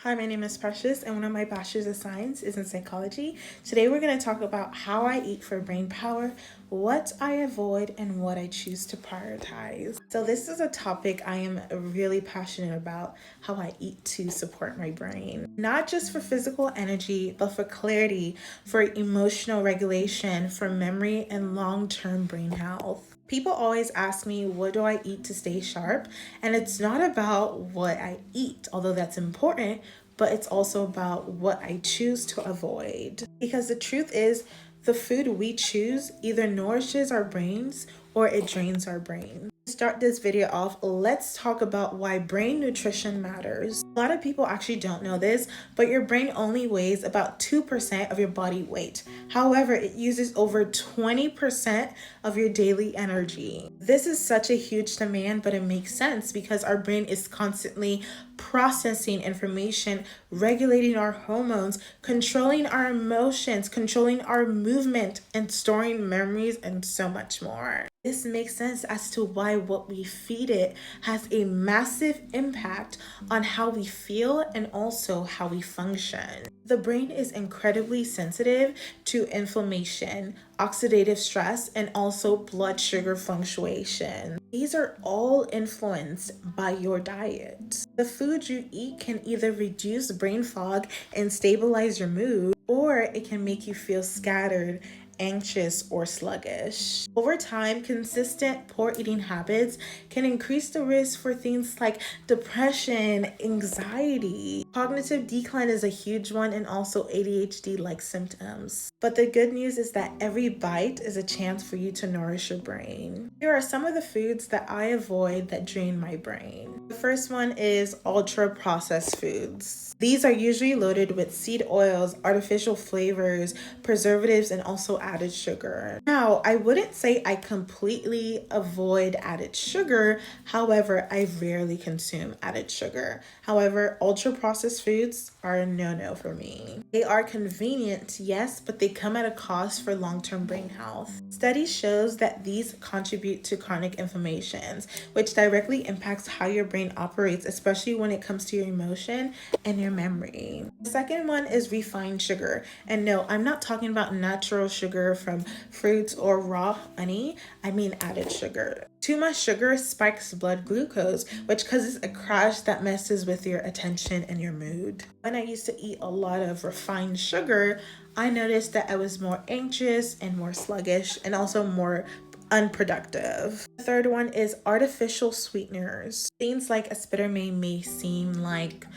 Hi, my name is Precious, and one of my bachelor's of science is in psychology. Today, we're going to talk about how I eat for brain power, what I avoid, and what I choose to prioritize. So, this is a topic I am really passionate about, how I eat to support my brain. Not just for physical energy, but for clarity, for emotional regulation, for memory, and long term brain health. People always ask me, what do I eat to stay sharp? And it's not about what I eat, although that's important, but it's also about what I choose to avoid. Because the truth is, the food we choose either nourishes our brains or it drains our brain. To start this video off, let's talk about why brain nutrition matters. A lot of people actually don't know this, but your brain only weighs about 2% of your body weight. However, it uses over 20% of your daily energy. This is such a huge demand, but it makes sense because our brain is constantly processing information, regulating our hormones, controlling our emotions, controlling our movement, and storing memories, and so much more. This makes sense as to why what we feed it has a massive impact on how we feel and also how we function. The brain is incredibly sensitive to inflammation, oxidative stress, and also blood sugar fluctuation. These are all influenced by your diet. The food you eat can either reduce brain fog and stabilize your mood, or it can make you feel scattered, anxious, or sluggish. Over time, consistent poor eating habits can increase the risk for things like depression, anxiety. Cognitive decline is a huge one, and also ADHD-like symptoms. But the good news is that every bite is a chance for you to nourish your brain. Here are some of the foods that I avoid that drain my brain. The first one is ultra-processed foods. These are usually loaded with seed oils, artificial flavors, preservatives, and also added sugar. Now, I wouldn't say I completely avoid added sugar. However, I rarely consume added sugar. However, ultra-processed foods are a no-no for me. They are convenient, yes, but they come at a cost for long-term brain health. Studies shows that these contribute to chronic inflammations, which directly impacts how your brain operates, especially when it comes to your emotion and your memory. The second one is refined sugar. And no, I'm not talking about natural sugar from fruits or raw honey. I mean added sugar. Too much sugar spikes blood glucose, which causes a crash that messes with your attention and your mood. When I used to eat a lot of refined sugar, I noticed that I was more anxious and more sluggish and also more unproductive. The third one is artificial sweeteners. Things like aspartame may seem like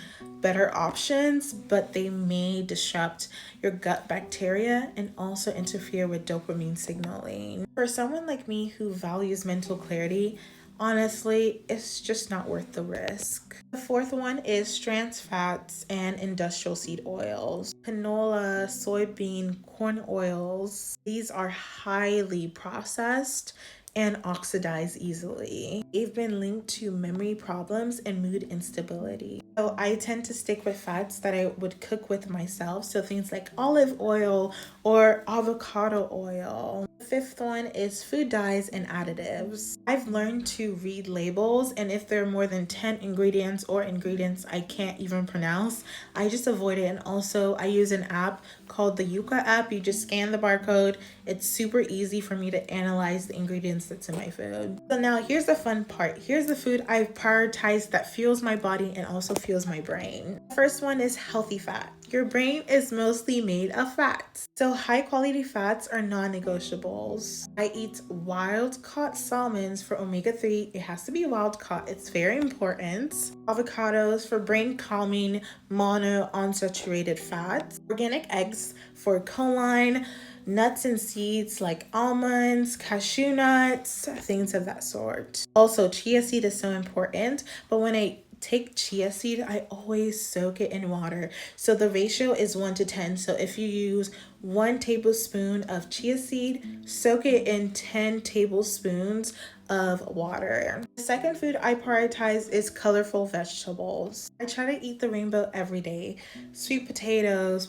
better options, but they may disrupt your gut bacteria and also interfere with dopamine signaling. For someone like me who values mental clarity, honestly, it's just not worth the risk. The fourth one is trans fats and industrial seed oils. Canola, soybean, corn oils. These are highly processed and oxidize easily. They've been linked to memory problems and mood instability. So I tend to stick with fats that I would cook with myself. So things like olive oil or avocado oil. The fifth one is food dyes and additives. I've learned to read labels, and if there are more than 10 ingredients or ingredients I can't even pronounce, I just avoid it. And also I use an app called the Yuka app. You just scan the barcode. It's super easy for me to analyze the ingredients that's in my food. So now here's the fun part. Here's the food I've prioritized that fuels my body and also fuels my brain. The first one is healthy fat. Your brain is mostly made of fats, so high quality fats are non-negotiables. I eat wild caught salmons for omega-3. It has to be wild caught, it's very important. Avocados for brain calming monounsaturated fats. Organic eggs for choline. Nuts and seeds like almonds, cashew nuts, things of that sort. Also, chia seed is so important, but when I take chia seed, I always soak it in water. So the ratio is 1 to 10. So if you use 1 tablespoon of chia seed, soak it in 10 tablespoons of water. The second food I prioritize is colorful vegetables. I try to eat the rainbow every day. Sweet potatoes,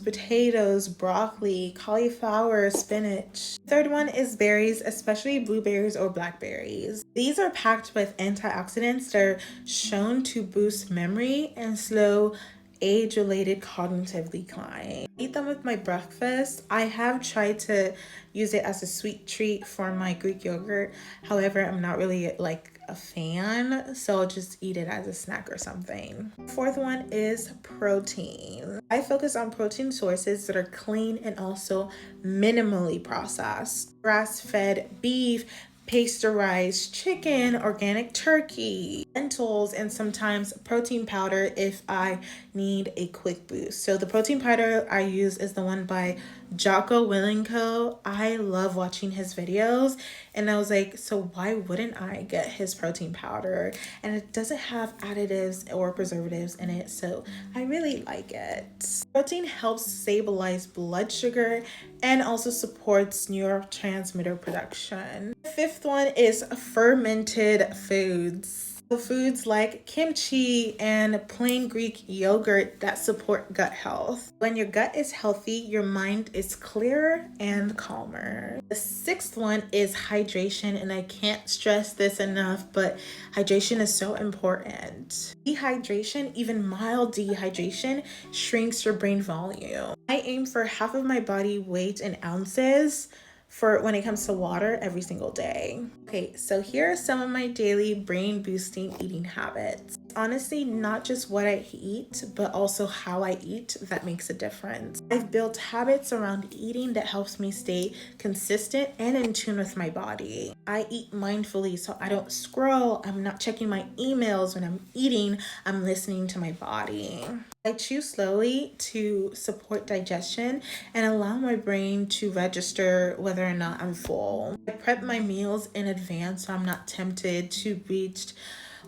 broccoli, cauliflower, spinach. Third one is berries, especially blueberries or blackberries. These are packed with antioxidants that are shown to boost memory and slow age-related cognitive decline. I eat them with my breakfast. I have tried to use it as a sweet treat for my Greek yogurt. However, I'm not really like a fan, so I'll just eat it as a snack or something. Fourth one is protein. I focus on protein sources that are clean and also minimally processed. Grass-fed beef, pasteurized chicken, organic turkey, lentils, and sometimes protein powder if I need a quick boost. So the protein powder I use is the one by Jocko Willingko. I love watching his videos, and I was like, so why wouldn't I get his protein powder? And it doesn't have additives or preservatives in it, so I really like it. Protein helps stabilize blood sugar and also supports neurotransmitter production. The fifth one is fermented foods. Foods like kimchi and plain Greek yogurt that support gut health. When your gut is healthy, your mind is clearer and calmer. The sixth one is hydration, and I can't stress this enough, but hydration is so important. Dehydration, even mild dehydration, shrinks your brain volume. I aim for half of my body weight in ounces for when it comes to water every single day. Okay, so here are some of my daily brain boosting eating habits. Honestly, not just what I eat, but also how I eat that makes a difference. I've built habits around eating that helps me stay consistent and in tune with my body. I eat mindfully, so I don't scroll. I'm not checking my emails when I'm eating. I'm listening to my body. I chew slowly to support digestion and allow my brain to register whether or not I'm full. I prep my meals in advance so I'm not tempted to reach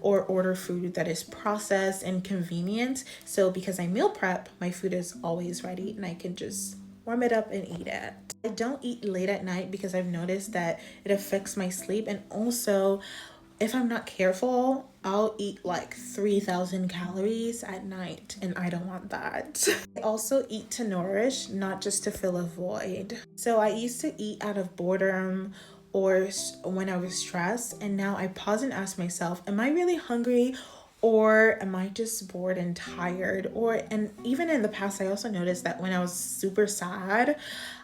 or order food that is processed and convenient. So because I meal prep, my food is always ready and I can just warm it up and eat it. I don't eat late at night because I've noticed that it affects my sleep, and also if I'm not careful, I'll eat like 3,000 calories at night, and I don't want that. I also eat to nourish, not just to fill a void. So I used to eat out of boredom or when I was stressed, and now I pause and ask myself, am I really hungry? Or am I just bored and tired? And even in the past, I also noticed that when I was super sad,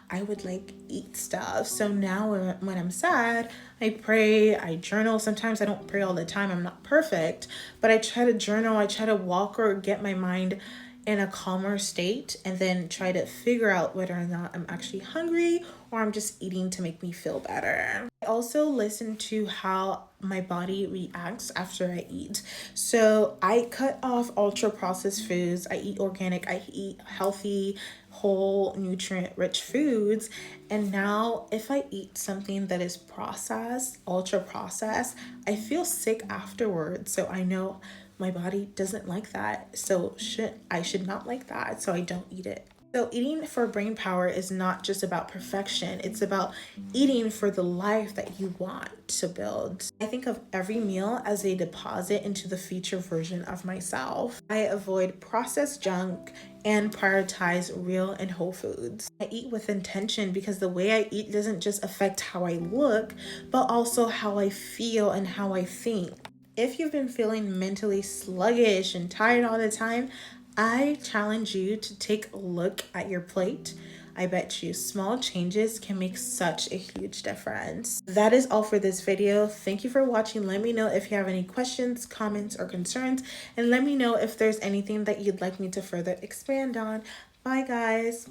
I would like eat stuff. So now when I'm sad, I pray, I journal. Sometimes I don't pray all the time. I'm not perfect, but I try to journal. I try to walk or get my mind in a calmer state, and then try to figure out whether or not I'm actually hungry or I'm just eating to make me feel better. I also listen to how my body reacts after I eat. So I cut off ultra processed foods. I eat organic. I eat healthy, whole, nutrient rich foods. And now if I eat something that is processed, ultra processed, I feel sick afterwards. So I know my body doesn't like that. So I should not like that. So I don't eat it. So eating for brain power is not just about perfection. It's about eating for the life that you want to build. I think of every meal as a deposit into the future version of myself. I avoid processed junk and prioritize real and whole foods. I eat with intention because the way I eat doesn't just affect how I look, but also how I feel and how I think. If you've been feeling mentally sluggish and tired all the time, I challenge you to take a look at your plate. I bet you small changes can make such a huge difference. That is all for this video. Thank you for watching. Let me know if you have any questions, comments, or concerns, and let me know if there's anything that you'd like me to further expand on. Bye, guys.